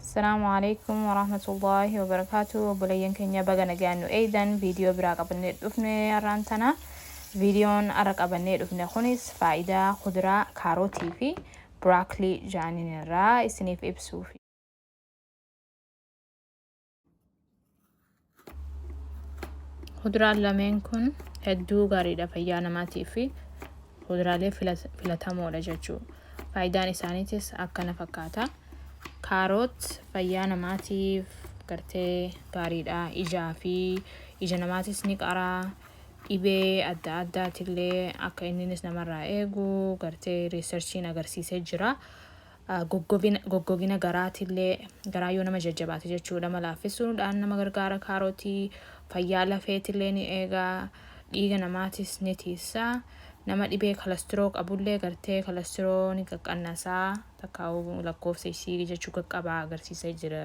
السلام عليكم ورحمة الله وبركاته. بلين كنيا بغنا جانو أيضا فيديو براق أبنيت أفني رانتنا فيديون أرق أبنيت أفني خونيس فائدة خضرة كاروتي في براكلي جانين الرا إسنيف إبسوفي خضرة لمن كن هدو غاريدا فيانا ماتي في خضرة لي فلتامو لججو فائدة نسانيتس أكنا فكاتا كاروت فيانا ماتيف gartee gaariidha ijaa fi ija namaatis ni qara dhibee adda addaatillee akka inninis namarraa eegu gartee researchiin agarsiisee jira. Goggogina garaatillee garaa yoo nama jajjabaate jechuudha nama laaffisuudhaan nama gargaara kaarotii fayyaa lafeetillee ni eega dhiiga namaatis ni tiisa nama dhibee kolesteroo qabullee gartee kolesteroo ni qaqqannasaa takkaa'uu lakkoofsa isii jechuu qaqqabaa agarsiisee jira.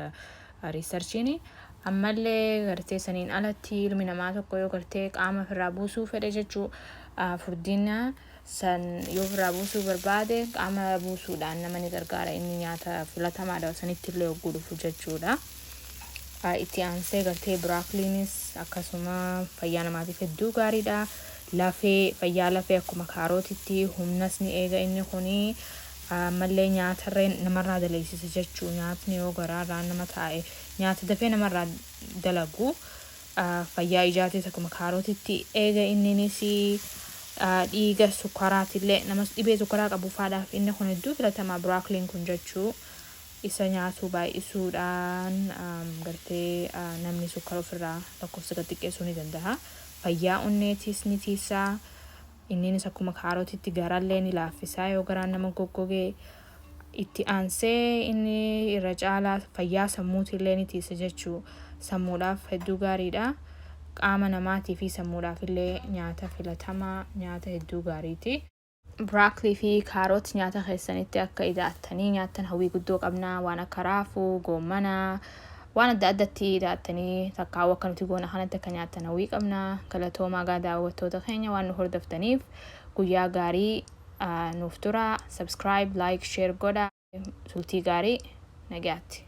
Researchiini ammallee gartee saniin alatti ilmi namaa tokko yoo gartee qaama ofirraa buusuu fedhe jechuu furdina san yoo ofirraa buusuu barbaade qaama buusuudhaan nama ni gargaara inni nyaata filatamaadha sanitti illee hogguu dhufu jechuudha. Itti aansee gartee biraakliinis akkasuma fayyaa namaatiif hedduu gaariidha. Lafee fayyaa lafee akkuma kaarootitti humnas ni eega inni kunii mallee nyaatarree namarraa daleessisa jechuu nyaatni yoo garaarraa nama taa'e nyaata dafee namarraa dalagu fayyaa ijaatis akkuma kaarootitti eega inninis dhiiga sukkaraatillee nama dhibee sukkaraa qabu faadhaaf inni kun hedduu filatamaa biraakliin kun jechuu isa nyaatuu baay'isuudhaan gartee namni sukkara ofirraa lakkoofsa gad xiqqeessuu ni danda'a. Fayyaa onneetis ni tiisaa. Inninis akkuma kaarootitti garaallee ni laaffisaa yoo garaan nama goggogee itti aansee inni irra caalaa fayyaa sammuutillee ni tiisa jechuu sammuudhaaf hedduu gaariidha. Qaama namaatii fi sammuudhaaf illee nyaata filatamaa nyaata hedduu gaariiti. Biraakilii fi kaaroot nyaata keessanitti akka ida'attanii nyaattan hawwii guddoo qabnaa waan akka raafuu goommanaa waan adda addatti ida'attanii takkaawwa akka nuti goona kanatti akka nyaattan hawwii qabnaa galatoomaa daawwattoota keenya waan nu hordoftaniif guyyaa gaarii nuuf tura subscribe like share godhaa sultii gaarii nagaatti.